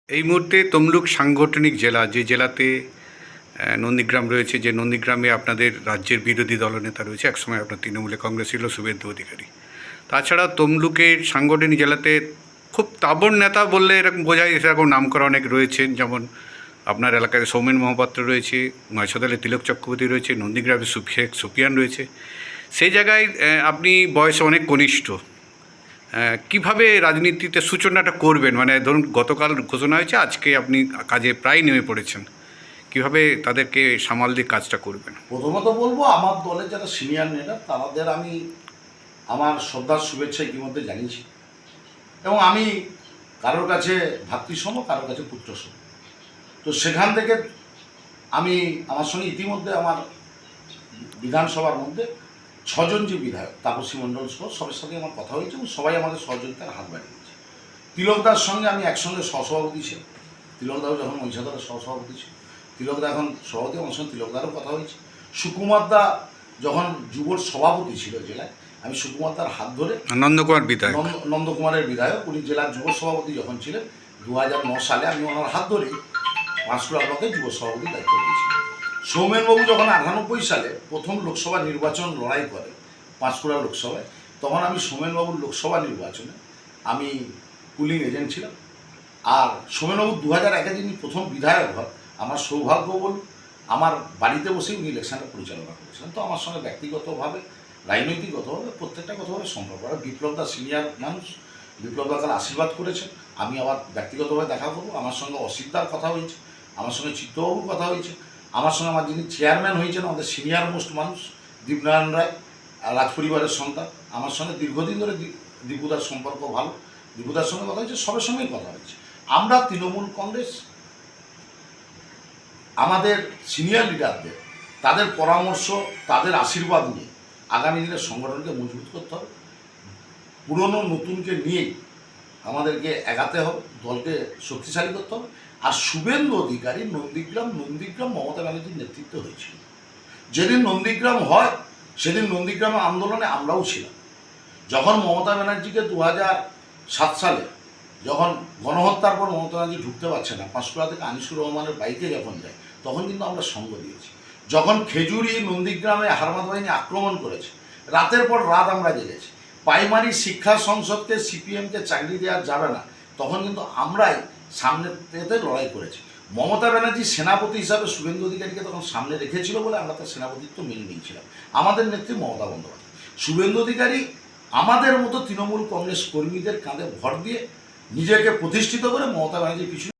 এই মুহূর্তে তমলুক সাংগঠনিক জেলা, যে জেলাতে নন্দীগ্রাম রয়েছে, যে নন্দীগ্রামে আপনাদের রাজ্যের বিরোধী দলনেতা রয়েছে, একসময় আপনার তৃণমূলে কংগ্রেস ছিল শুভেন্দু অধিকারী। তাছাড়া তমলুকের সাংগঠনিক জেলাতে খুব তাবড় নেতা বললে এরকম বোঝায়, সেরকম নামকরা অনেক রয়েছেন। যেমন আপনার এলাকায় সৌমেন মহাপাত্র রয়েছে, মহেশতলে তিলক চক্রবর্তী রয়েছে, নন্দীগ্রামে শেখ সুফিয়ান রয়েছে। সেই জায়গায় আপনি বয়সে অনেক কনিষ্ঠ, কিভাবে রাজনীতিতে সূচনাটা করবেন? মানে ধরুন গতকাল ঘোষণা হয়েছে, আজকে আপনি কাজে প্রায় নেমে পড়েছেন, কিভাবে তাদেরকে সামাল দিয়ে কাজটা করবেন? প্রথমত বলবো, আমার দলের যারা সিনিয়র লিডার তাদের আমি আমার শ্রদ্ধার শুভেচ্ছা ইতিমধ্যে জানিয়েছি, এবং আমি কারোর কাছে ভাতৃসম, কারোর কাছে পুত্রসম। তো সেখান থেকে আমি আমার সঙ্গে ইতিমধ্যে আমার বিধানসভার মধ্যে 6 জন যে বিধায়ক, তাপসী মণ্ডল সহ সবার সাথে আমার কথা হয়েছে, এবং সবাই আমাদের সহযোগিতার হাত বাড়িয়েছে। তিলকদার সঙ্গে আমি একসঙ্গে সহসভাপতি ছিলাম। তিলকদাও যখন মহিষাদলের সহসভাপতি ছিল, তিলকদা এখন সভাপতি, আমার সঙ্গে তিলকদারও কথা হয়েছে। সুকুমারদা যখন যুবর সভাপতি ছিল জেলায়, আমি সুকুমারদার হাত ধরে, নন্দকুমার বিধায়ক, নন্দকুমারের বিধায়ক, উনি জেলার যুব সভাপতি যখন ছিলেন 2009 সালে, আমি ওনার হাত ধরে পাঁশকুড়া ব্লকে যুব সভাপতির দায়িত্ব নিয়েছিলাম। সৌমেনবাবু যখন 98 সালে প্রথম লোকসভা নির্বাচন লড়াই করে পাঁশকুড়া লোকসভায়, তখন আমি সৌমেনবাবুর লোকসভা নির্বাচনে আমি পুলিং এজেন্ট ছিলাম। আর সৌমেনবাবু 2001-এ যিনি প্রথম বিধায়ক হয়, আমার সৌভাগ্য বলুন, আমার বাড়িতে বসেই উনি ইলেকশনটা পরিচালনা করেছিলেন। তো আমার সঙ্গে ব্যক্তিগতভাবে, রাজনৈতিকগতভাবে প্রত্যেকটা কথাভাবে সম্পর্ক। আর বিপ্লবদা সিনিয়র মানুষ, বিপ্লবদা তার আশীর্বাদ করেছে, আমি আবার ব্যক্তিগতভাবে দেখা করবো। আমার সঙ্গে অসিতদার কথা হয়েছে, আমার সঙ্গে চিত্তবাবুর কথা হয়েছে, আমার সঙ্গে আমার যিনি চেয়ারম্যান হয়েছেন, আমাদের সিনিয়র মোস্ট মানুষ দীপনারায়ণ রায়, রাজপরিবারের সন্তান, আমার সঙ্গে দীর্ঘদিন ধরে দীপুদার সম্পর্ক ভালো, দীপুদার সঙ্গে কথা হয়েছে, সবার সঙ্গেই কথা হয়েছে। আমরা তৃণমূল কংগ্রেস আমাদের সিনিয়র লিডারদের, তাদের পরামর্শ, তাদের আশীর্বাদ নিয়ে আগামী দিনের সংগঠনকে মজবুত করতে হবে। পুরনো নতুনকে নিয়েই আমাদেরকে এগাতে হবে, দলকে শক্তিশালী করতে হবে। আর শুভেন্দু অধিকারী নন্দীগ্রাম মমতা ব্যানার্জির নেতৃত্বে হয়েছিল। যেদিন নন্দীগ্রাম হয় সেদিন নন্দীগ্রাম আন্দোলনে আমরাও ছিলাম। যখন মমতা ব্যানার্জিকে 2007 সালে যখন গণহত্যার পর মমতা ব্যানার্জি ঢুকতে পারছে না, পাঁশকুড়া থেকে আনিসুর রহমানের বাইকে যখন যায়, তখন কিন্তু আমরা সঙ্গ দিয়েছি। যখন খেজুরি নন্দীগ্রামে হারমাদ বাহিনী আক্রমণ করেছে, রাতের পর রাত আমরা জেগেছি। প্রাইমারি শিক্ষা সংসদকে সিপিএমকে চাকরি দেওয়া যাবে না, তখন কিন্তু আমরাই সামনে পেতে লড়াই করেছি। মমতা ব্যানার্জি সেনাপতি হিসাবে শুভেন্দু অধিকারীকে তখন সামনে রেখেছিল বলে আমরা তার সেনাপতিত্ব মেনে নিয়েছিলাম। আমাদের নেত্রী মমতা বন্দ্যোপাধ্যায়, শুভেন্দু অধিকারী আমাদের মতো তৃণমূল কংগ্রেস কর্মীদের কাঁধে ভর দিয়ে নিজেকে প্রতিষ্ঠিত করে মমতা ব্যানার্জির পিছনে